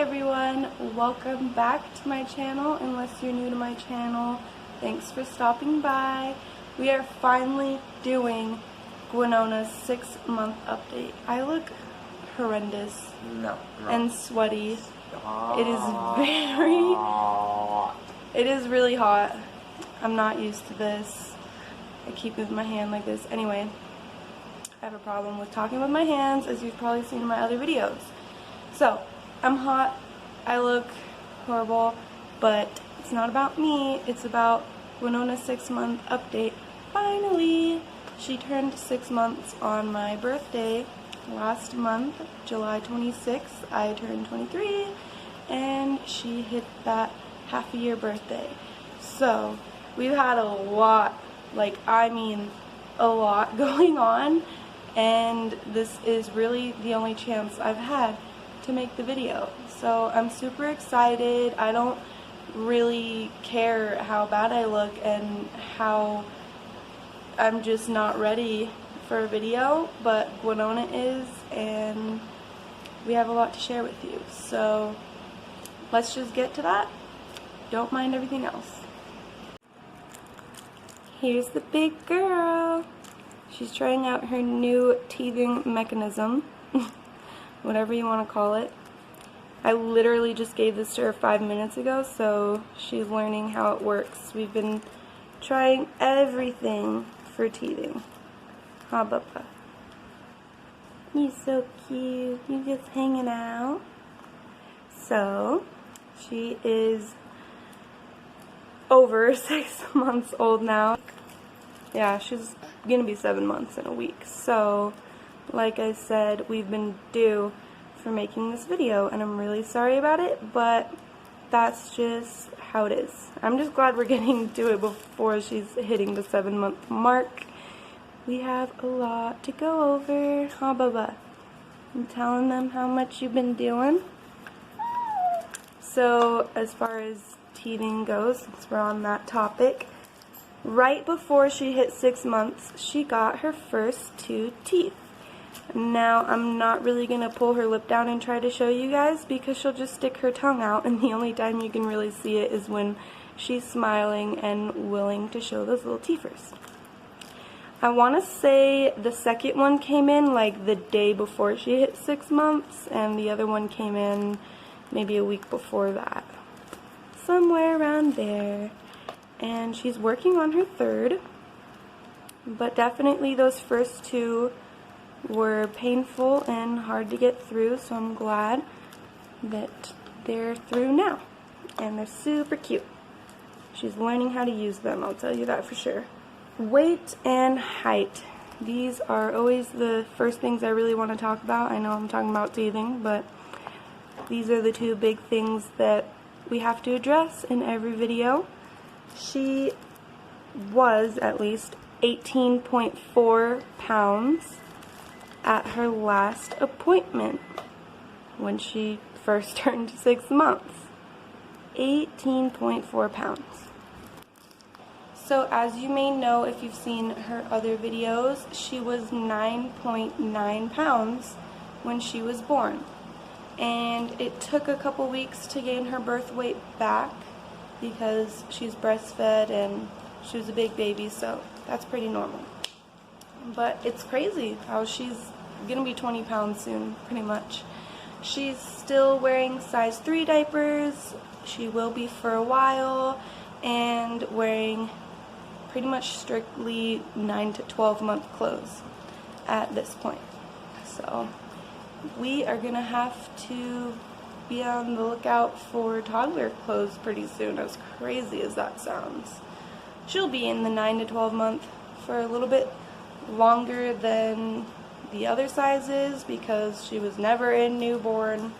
everyone, welcome back to my channel. Unless you're new to my channel, thanks for stopping by. We are finally doing Gwenona's 6-month update. I look horrendous and sweaty. It is really hot. I'm not used to this. I keep moving my hand like this. Anyway, I have a problem with talking with my hands, as you've probably seen in my other videos. So, I'm hot, I look horrible, but it's not about me, it's about Gwenona's 6-month update. Finally! She turned 6 months on my birthday last month, July 26th. I turned 23, and she hit that half-a-year birthday. So, we've had a lot, I mean a lot going on, and this is really the only chance I've had to make the video. So I'm super excited. I don't really care how bad I look and how I'm just not ready for a video, but Gwenona is, and we have a lot to share with you. So let's just get to that. Don't mind everything else. Here's the big girl. She's trying out her new teething mechanism. Whatever you want to call it. I literally just gave this to her 5 minutes ago, so she's learning how it works. We've been trying everything for teething. Ha, Bubba. You're so cute. You're just hanging out. So, she is over 6 months old now. Yeah, she's gonna be 7 months in a week. So, like I said, we've been due for making this video, and I'm really sorry about it, but that's just how it is. I'm just glad we're getting to it before she's hitting the 7-month mark. We have a lot to go over. Huh, Bubba? I'm telling them how much you've been doing. So, as far as teething goes, since we're on that topic, right before she hit 6 months, she got her first 2 teeth. Now, I'm not really going to pull her lip down and try to show you guys because she'll just stick her tongue out, and the only time you can really see it is when she's smiling and willing to show those little teethers. I want to say the second one came in like the day before she hit 6 months, and the other one came in maybe a week before that. Somewhere around there. And she's working on her third, but definitely those first 2 were painful and hard to get through, so I'm glad that they're through now. And they're super cute. She's learning how to use them, I'll tell you that for sure. Weight and height. These are always the first things I really want to talk about. I know I'm talking about teething, but these are the 2 big things that we have to address in every video. She was at least 18.4 pounds at her last appointment when she first turned 6 months. 18.4 pounds. So as you may know if you've seen her other videos, she was 9.9 pounds when she was born. And it took a couple weeks to gain her birth weight back because she's breastfed and she was a big baby, so that's pretty normal. But it's crazy how she's gonna be 20 pounds soon, pretty much. She's still wearing size 3 diapers, she will be for a while, and wearing pretty much strictly 9 to 12 month clothes at this point. So we are gonna have to be on the lookout for toddler clothes pretty soon, as crazy as that sounds. She'll be in the 9 to 12 month for a little bit longer than the other sizes because she was never in newborn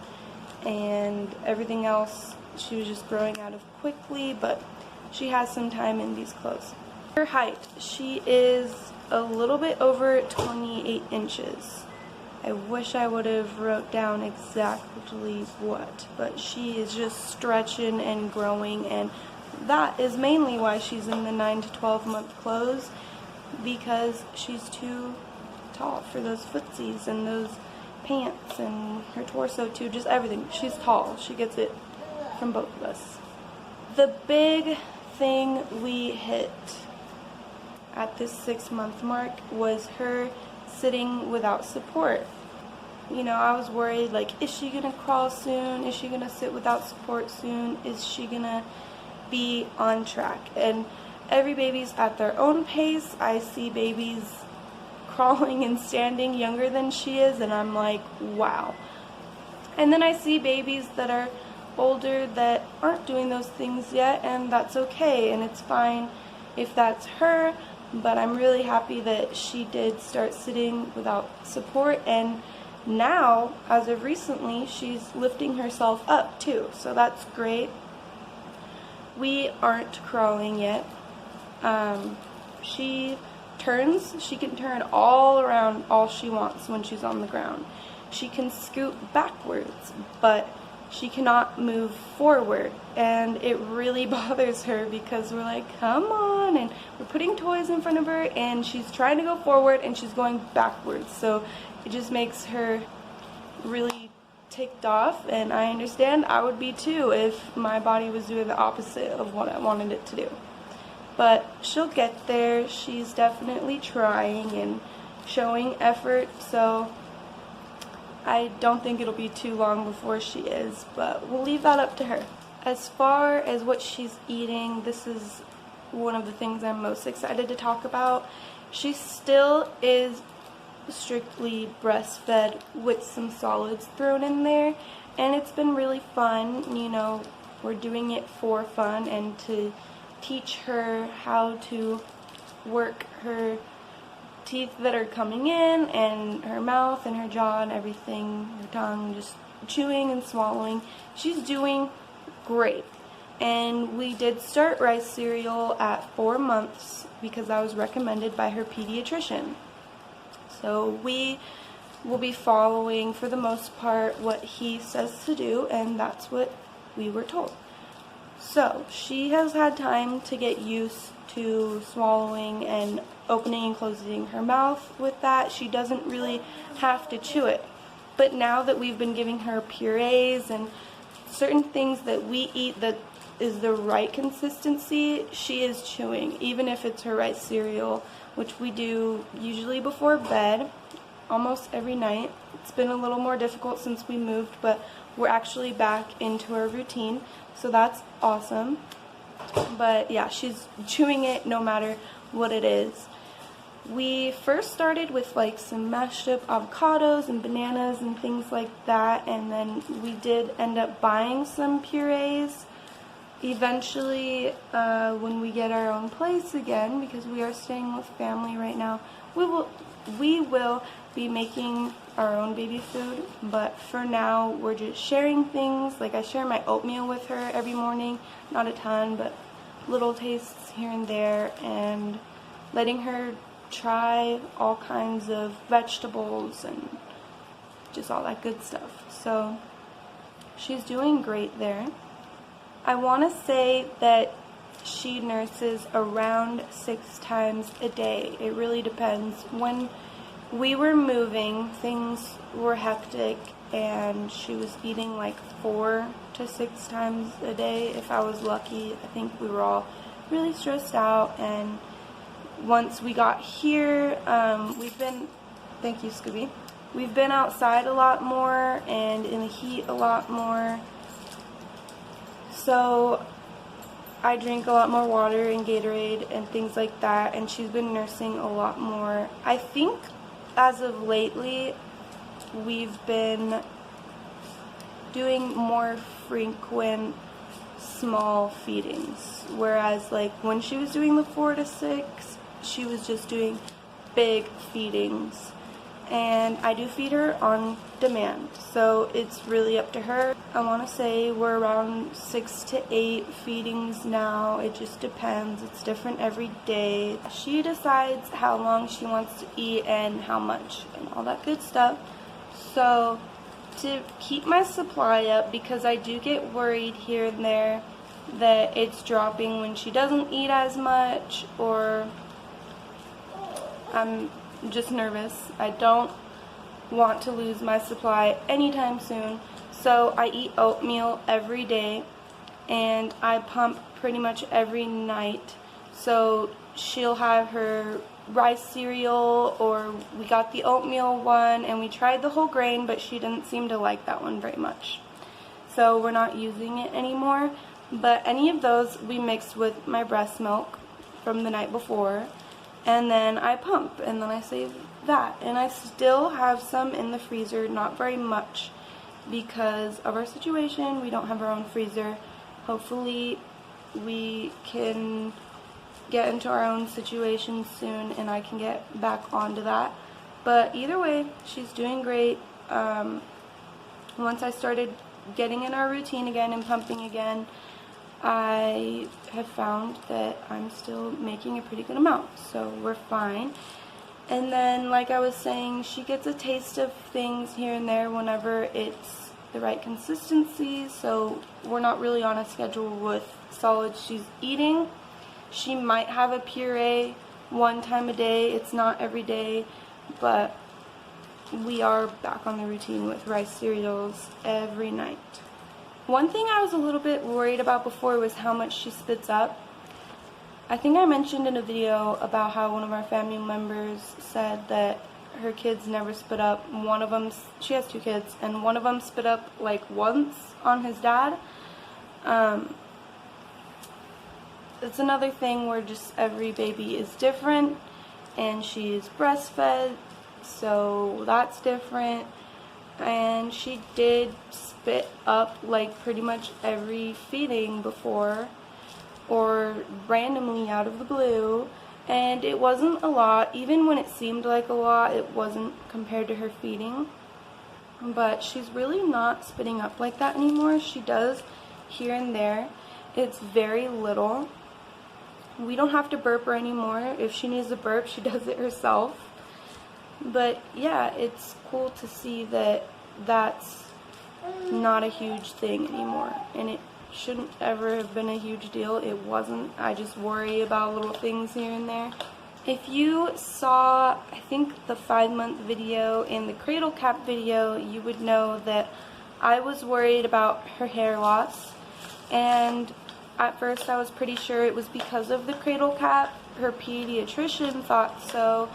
and everything else she was just growing out of quickly, but she has some time in these clothes. Her height, she is a little bit over 28 inches. I wish I would have wrote down exactly what, but she is just stretching and growing, and that is mainly why she's in the 9 to 12 month clothes, because she's too tall for those footsies and those pants and her torso too, just everything. She's tall. She gets it from both of us. The big thing we hit at this 6-month mark was her sitting without support. You know, I was worried, like, is she gonna crawl soon? Is she gonna sit without support soon? Is she gonna be on track? And every baby's at their own pace. I see babies crawling and standing younger than she is, and I'm like, wow. And then I see babies that are older that aren't doing those things yet, and that's okay, and it's fine if that's her, but I'm really happy that she did start sitting without support, and now, as of recently, she's lifting herself up too, so that's great. We aren't crawling yet. She can turn all around all she wants when she's on the ground. She can scoot backwards, but she cannot move forward, and it really bothers her because we're like, come on, and we're putting toys in front of her, and she's trying to go forward and she's going backwards, so it just makes her really ticked off, and I understand. I would be too if my body was doing the opposite of what I wanted it to do. But she'll get there. She's definitely trying and showing effort, so I don't think it'll be too long before she is, but we'll leave that up to her. As far as what she's eating, this is one of the things I'm most excited to talk about. She still is strictly breastfed with some solids thrown in there, and it's been really fun. You know, we're doing it for fun and to teach her how to work her teeth that are coming in, and her mouth and her jaw and everything, her tongue, just chewing and swallowing. She's doing great. And we did start rice cereal at 4 months because that was recommended by her pediatrician. So we will be following, for the most part, what he says to do, and that's what we were told. So she has had time to get used to swallowing and opening and closing her mouth with that. She doesn't really have to chew it. But now that we've been giving her purees and certain things that we eat that is the right consistency, she is chewing, even if it's her rice cereal, which we do usually before bed, almost every night. It's been a little more difficult since we moved, but we're actually back into our routine, so that's awesome. But yeah, she's chewing it no matter what it is. We first started with like some mashed up avocados and bananas and things like that, and then we did end up buying some purees. Eventually, when we get our own place again, because we are staying with family right now, we will be making our own baby food, but for now we're just sharing things. Like, I share my oatmeal with her every morning, not a ton, but little tastes here and there, and letting her try all kinds of vegetables and just all that good stuff. So she's doing great there. I want to say that she nurses around 6 times a day. It really depends. When we were moving, things were hectic, and she was eating like 4 to 6 times a day if I was lucky. I think we were all really stressed out, and once we got here, thank you, Scooby. We've been outside a lot more and in the heat a lot more. So I drink a lot more water and Gatorade and things like that, and she's been nursing a lot more. I think as of lately, we've been doing more frequent small feedings, whereas like when she was doing the 4 to 6, she was just doing big feedings. And I do feed her on demand, so it's really up to her. I want to say we're around 6 to 8 feedings now. It just depends. It's different every day. She decides how long she wants to eat and how much and all that good stuff. So to keep my supply up, because I do get worried here and there that it's dropping when she doesn't eat as much, or I'm just nervous. I don't want to lose my supply anytime soon. So I eat oatmeal every day, and I pump pretty much every night. So she'll have her rice cereal, or we got the oatmeal one, and we tried the whole grain, but she didn't seem to like that one very much. So we're not using it anymore. But any of those we mix with my breast milk from the night before, and then I pump, and then I save that. And I still have some in the freezer, not very much because of our situation. We don't have our own freezer. Hopefully we can get into our own situation soon and I can get back onto that. But either way, she's doing great. Once I started getting in our routine again and pumping again, I have found that I'm still making a pretty good amount, so we're fine. And then, like I was saying, she gets a taste of things here and there whenever it's the right consistency, so we're not really on a schedule with solids she's eating. She might have a puree one time a day. It's not every day, but we are back on the routine with rice cereals every night. One thing I was a little bit worried about before was how much she spits up. I think I mentioned in a video about how one of our family members said that her kids never spit up. One of them, she has 2 kids, and one of them spit up like once on his dad. It's another thing where just every baby is different, and she's breastfed, so that's different. And she did spit up like pretty much every feeding before, or randomly out of the blue, and it wasn't a lot. Even when it seemed like a lot, it wasn't compared to her feeding. But she's really not spitting up like that anymore. She does here and there. It's very little. We don't have to burp her anymore. If she needs a burp, she does it herself. But yeah, it's cool to see that that's not a huge thing anymore, and it shouldn't ever have been a huge deal. It wasn't. I just worry about little things here and there. If you saw, I think, the 5-month video and the cradle cap video, you would know that I was worried about her hair loss, and at first I was pretty sure it was because of the cradle cap. Her pediatrician thought so,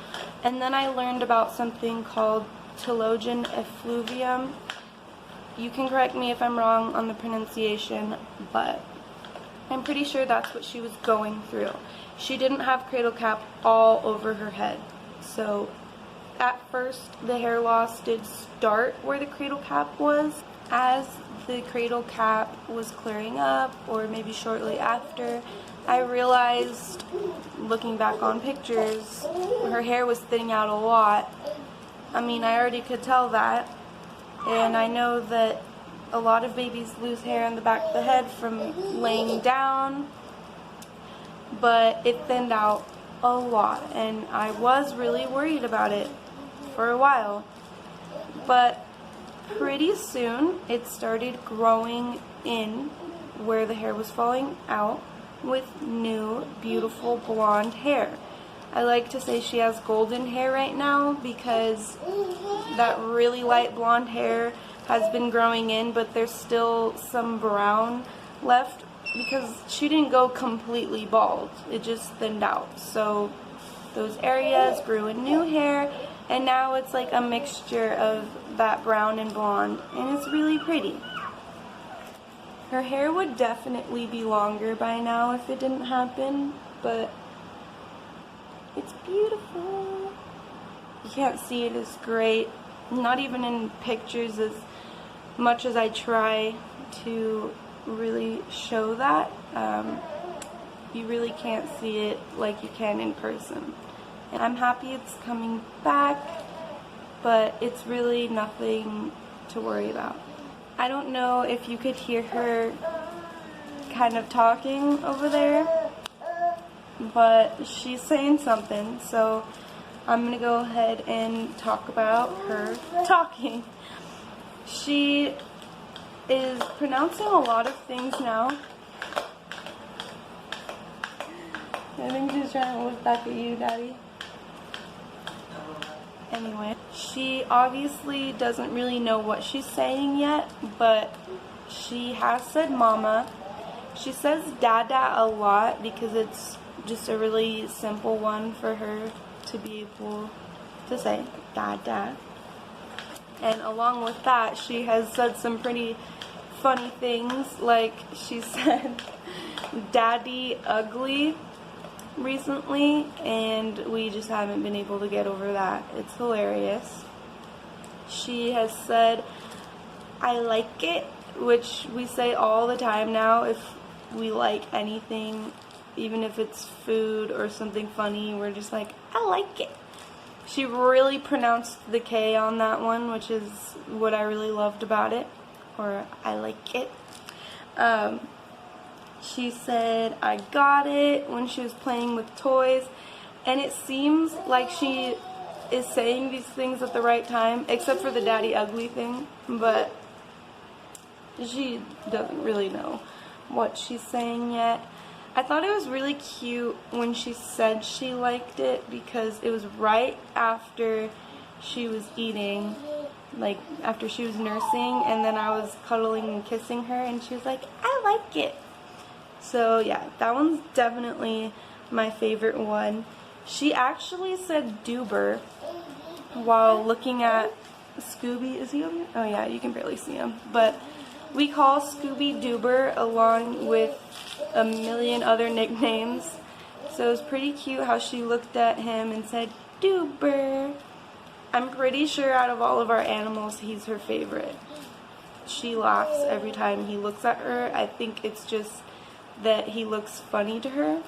and then I learned about something called telogen effluvium. You can correct me if I'm wrong on the pronunciation, but I'm pretty sure that's what she was going through. She didn't have cradle cap all over her head. So at first the hair loss did start where the cradle cap was. As the cradle cap was clearing up, or maybe shortly after, I realized, looking back on pictures, her hair was thinning out a lot. I mean, I already could tell that, and I know that a lot of babies lose hair on the back of the head from laying down, but it thinned out a lot, and I was really worried about it for a while. But pretty soon it started growing in where the hair was falling out with new beautiful blonde hair. I like to say she has golden hair right now because that really light blonde hair has been growing in, but there's still some brown left because she didn't go completely bald. It just thinned out. So those areas grew in new hair, and now it's like a mixture of that brown and blonde, and it's really pretty. Her hair would definitely be longer by now if it didn't happen, but it's beautiful. You can't see it as great, not even in pictures, as much as I try to really show that. You really can't see it like you can in person. And I'm happy it's coming back, but it's really nothing to worry about. I don't know if you could hear her kind of talking over there, but she's saying something, so I'm going to go ahead and talk about her talking. She is pronouncing a lot of things now. I think she's trying to look back at you, Daddy. And anyway. She obviously doesn't really know what she's saying yet, but she has said mama. She says dada a lot because it's just a really simple one for her to be able to say, dada. And along with that, she has said some pretty funny things, like she said daddy ugly recently, and we just haven't been able to get over that. It's hilarious. She has said I like it, which we say all the time now if we like anything, even if it's food or something funny, we're just like, I like it. She really pronounced the K on that one, which is what I really loved about it, or I like it. She said I got it when she was playing with toys, and it seems like she is saying these things at the right time, except for the daddy ugly thing, but she doesn't really know what she's saying yet. I thought it was really cute when she said she liked it, because it was right after she was eating, like after she was nursing, and then I was cuddling and kissing her, and she was like, I like it. So yeah, that one's definitely my favorite one. She actually said Doober while looking at Scooby. Is he over here? Oh yeah, you can barely see him. But we call Scooby Doober along with a million other nicknames. So it was pretty cute how she looked at him and said, Doober. I'm pretty sure out of all of our animals, he's her favorite. She laughs every time he looks at her. I think it's just that he looks funny to her.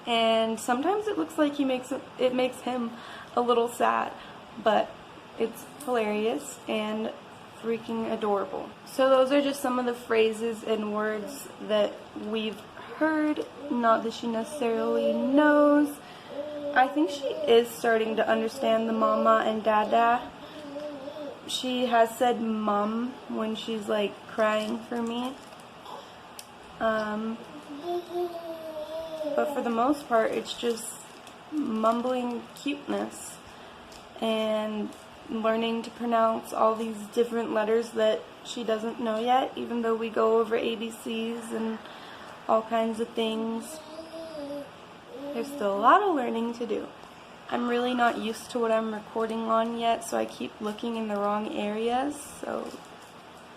And sometimes it looks like it makes him a little sad. But it's hilarious and freaking adorable. So those are just some of the phrases and words that we've heard, not that she necessarily knows. I think she is starting to understand the mama and dada. She has said mum when she's like crying for me. But for the most part, it's just mumbling cuteness and learning to pronounce all these different letters that she doesn't know yet, even though we go over ABCs and all kinds of things. There's still a lot of learning to do. I'm really not used to what I'm recording on yet, so I keep looking in the wrong areas, so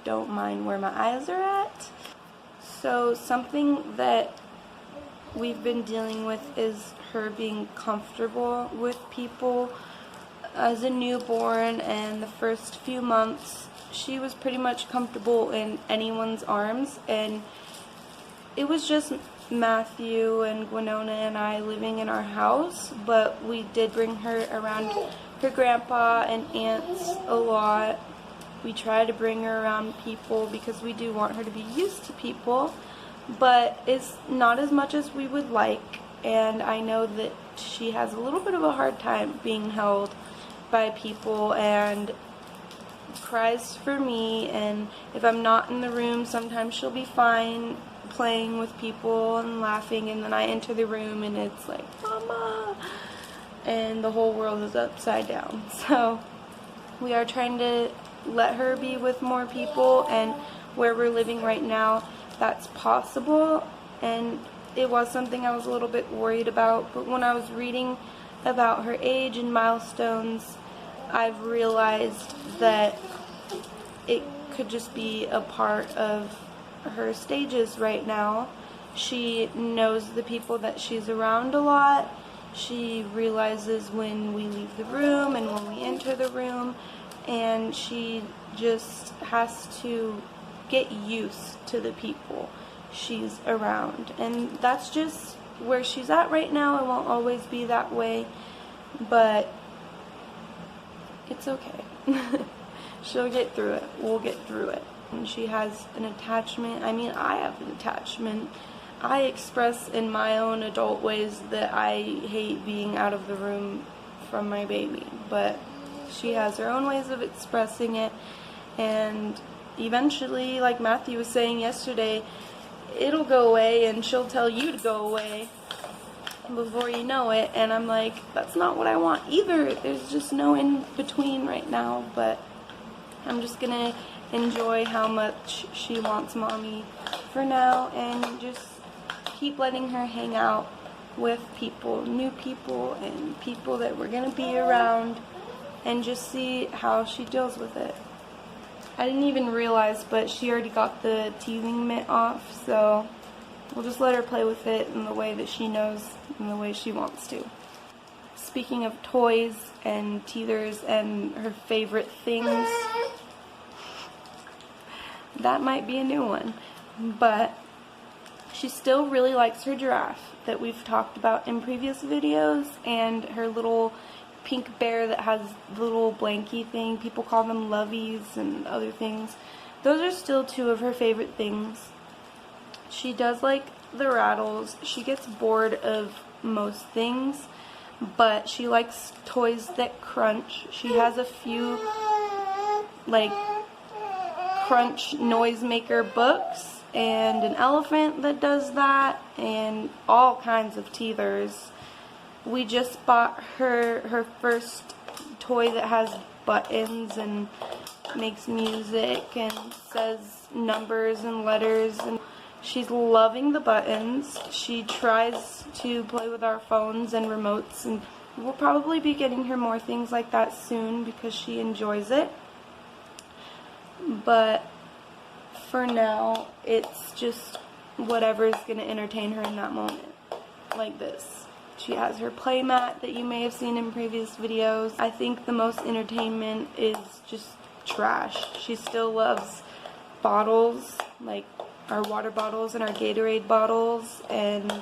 don't mind where my eyes are at. So something that we've been dealing with is her being comfortable with people. As a newborn and the first few months, she was pretty much comfortable in anyone's arms, and it was just Matthew and Gwenona and I living in our house, but we did bring her around her grandpa and aunts a lot. We try to bring her around people because we do want her to be used to people, but it's not as much as we would like, and I know that she has a little bit of a hard time being held by people and cries for me, and if I'm not in the room, sometimes she'll be fine playing with people and laughing, and then I enter the room and it's like, Mama, and the whole world is upside down. So we are trying to let her be with more people, and where we're living right now, that's possible, and it was something I was a little bit worried about, but when I was reading about her age and milestones, I've realized that it could just be a part of her stages right now. She knows the people that she's around a lot. She realizes when we leave the room and when we enter the room, and she just has to get used to the people she's around, and that's just where she's at right now. It won't always be that way, but it's okay. She'll get through it. We'll get through it. And she has an attachment. I mean, I have an attachment. I express in my own adult ways that I hate being out of the room from my baby, but she has her own ways of expressing it, and eventually, like Matthew was saying yesterday, it'll go away and she'll tell you to go away. before you know it, and I'm like, that's not what I want either. There's just no in between right now, but I'm just gonna enjoy how much she wants mommy for now and just keep letting her hang out with people, new people, and people that we're gonna be around, and just see how she deals with it. I didn't even realize, but she already got the teething mitt off, so we'll just let her play with it in the way that she knows and the way she wants to. Speaking of toys and teethers and her favorite things, that might be a new one, but she still really likes her giraffe that we've talked about in previous videos, and her little pink bear that has the little blankie thing. People call them lovies and other things. Those are still two of her favorite things. She does like the rattles. She gets bored of most things, but she likes toys that crunch. She has a few like crunch noisemaker books and an elephant that does that, and all kinds of teethers. We just bought her first toy that has buttons and makes music and says numbers and letters, and she's loving the buttons. She tries to play with our phones and remotes, and we'll probably be getting her more things like that soon because she enjoys it. But for now, it's just whatever is going to entertain her in that moment, like this. She has her play mat that you may have seen in previous videos. I think the most entertainment is just trash. She still loves bottles, like our water bottles and our Gatorade bottles, and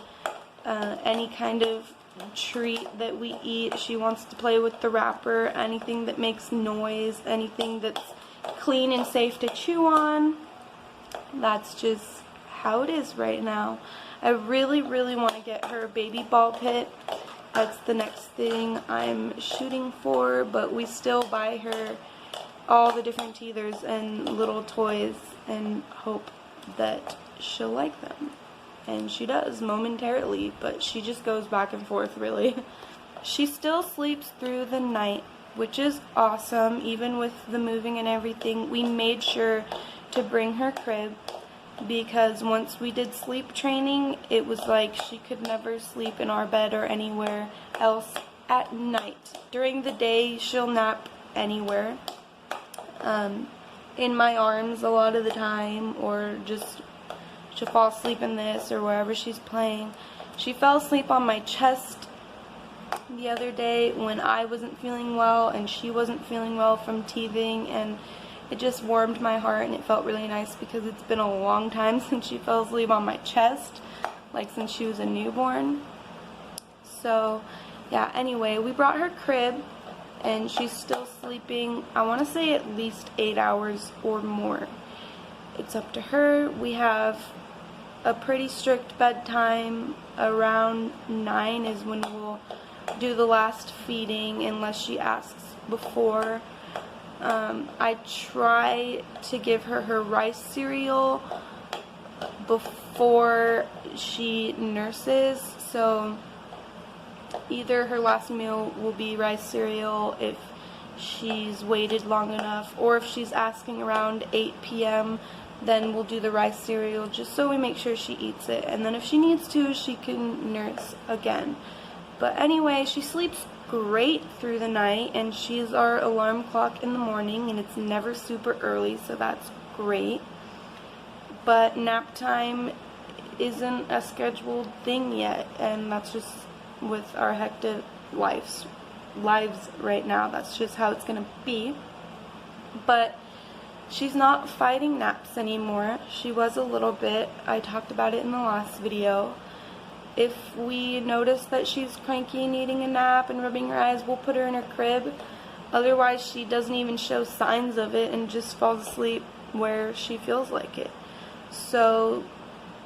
any kind of treat that we eat. She wants to play with the wrapper, anything that makes noise, anything that's clean and safe to chew on. That's just how it is right now. I really want to get her a baby ball pit. That's the next thing I'm shooting for, but we still buy her all the different teethers and little toys and hope that she'll like them. And she does momentarily, but she just goes back and forth really. She still sleeps through the night, which is awesome. Even with the moving and everything, we made sure to bring her crib, because once we did sleep training, it was like she could never sleep in our bed or anywhere else at night. During the day, she'll nap anywhere, in my arms a lot of the time, or just she'll fall asleep in this or wherever she's playing. She fell asleep on my chest the other day when I wasn't feeling well and she wasn't feeling well from teething, and it just warmed my heart, and it felt really nice because it's been a long time since she fell asleep on my chest, like since she was a newborn. So yeah, anyway, we brought her crib, and she's still sleeping, I want to say at least 8 hours or more. It's up to her. We have a pretty strict bedtime. Around 9 is when we'll do the last feeding, unless she asks before. I try to give her rice cereal before she nurses, so either her last meal will be rice cereal if she's waited long enough, or if she's asking around 8 p.m. then we'll do the rice cereal just so we make sure she eats it, and then if she needs to, she can nurse again. But anyway, she sleeps great through the night, and she's our alarm clock in the morning, and it's never super early, so that's great. But nap time isn't a scheduled thing yet, and that's just with our hectic lives right now. That's just how it's gonna be. But she's not fighting naps anymore. She was a little bit. I talked about it in the last video. If we notice that she's cranky, needing a nap, and rubbing her eyes, we'll put her in her crib. Otherwise, she doesn't even show signs of it and just falls asleep where she feels like it. So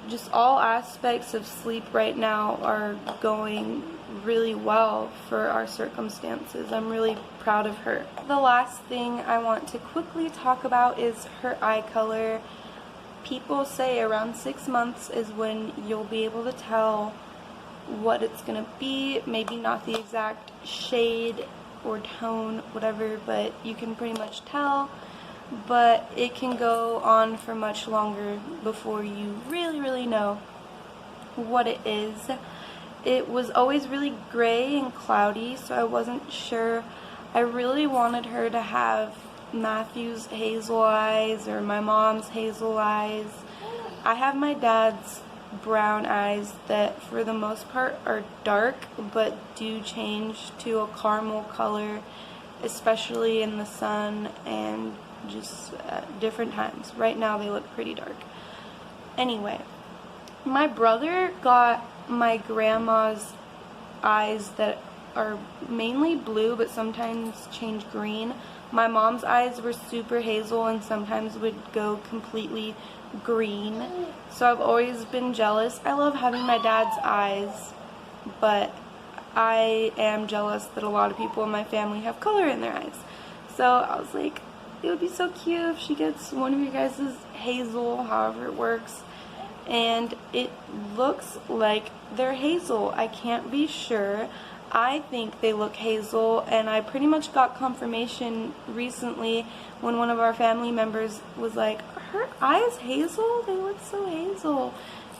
just all aspects of sleep right now are going really well for our circumstances. I'm really proud of her. The last thing I want to quickly talk about is her eye color. People say around 6 months is when you'll be able to tell what it's gonna be. Maybe not the exact shade or tone, whatever, but you can pretty much tell. But it can go on for much longer before you really know what it is. It was always really gray and cloudy, so I wasn't sure. I really wanted her to have Matthew's hazel eyes or my mom's hazel eyes. I have my dad's brown eyes that for the most part are dark but do change to a caramel color, especially in the sun and just at different times. Right now they look pretty dark. Anyway, my brother got my grandma's eyes that are mainly blue but sometimes change green. My mom's eyes were super hazel and sometimes would go completely green. So I've always been jealous. I love having my dad's eyes, but I am jealous that a lot of people in my family have color in their eyes. So I was like, it would be so cute if she gets one of you guys' hazel, however it works. And it looks like they're hazel. I can't be sure. I think they look hazel, and I pretty much got confirmation recently when one of our family members was like, her eyes hazel? They look so hazel.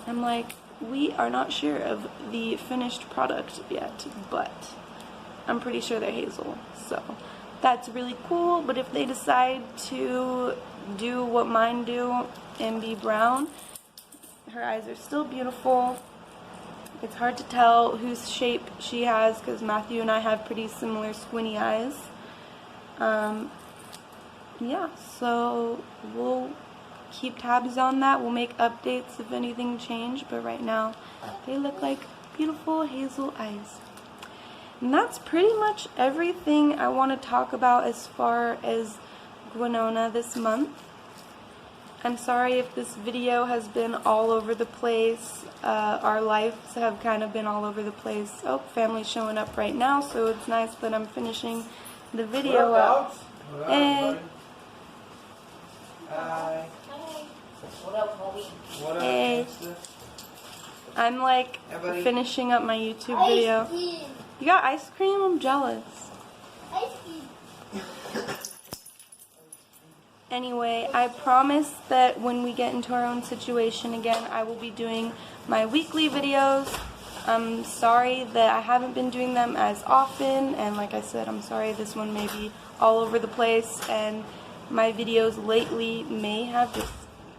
I'm like, we are not sure of the finished product yet, but I'm pretty sure they're hazel. So that's really cool. But if they decide to do what mine do and be brown, her eyes are still beautiful. It's hard to tell whose shape she has because Matthew and I have pretty similar squinty eyes. Yeah, so we'll keep tabs on that. We'll make updates if anything change, but right now they look like beautiful hazel eyes. And that's pretty much everything I want to talk about as far as Gwenona this month. I'm sorry if this video has been all over the place. Our lives have kind of been all over the place. Oh, family's showing up right now, so it's nice that I'm finishing the video up. Hey. Hi. What up, homie? What up, Hey. I'm like finishing up my YouTube video. You got ice cream? I'm jealous. Ice cream. Anyway, I promise that when we get into our own situation again, I will be doing my weekly videos. I'm sorry that I haven't been doing them as often, and like I said, I'm sorry this one may be all over the place, and my videos lately may have just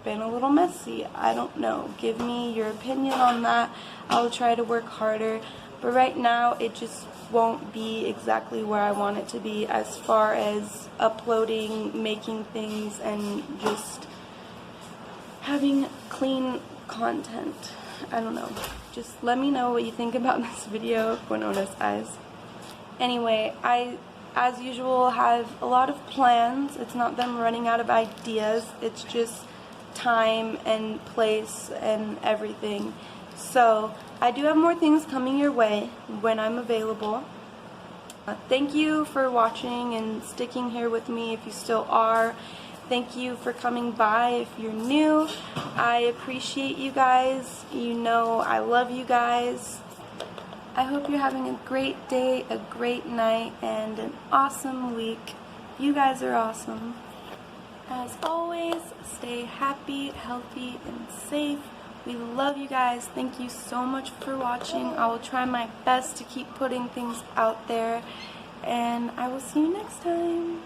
been a little messy. I don't know. Give me your opinion on that. I'll try to work harder, but right now it just won't be exactly where I want it to be as far as uploading, making things, and just having clean content. I don't know. Just let me know what you think about this video of Gwenona's eyes. Anyway, I, as usual, have a lot of plans. It's not them running out of ideas. It's just time and place and everything. So I do have more things coming your way when I'm available. Thank you for watching and sticking here with me if you still are. Thank you for coming by if you're new. I appreciate you guys. You know I love you guys. I hope you're having a great day, a great night, and an awesome week. You guys are awesome. As always, stay happy, healthy, and safe. We love you guys. Thank you so much for watching. I will try my best to keep putting things out there, and I will see you next time.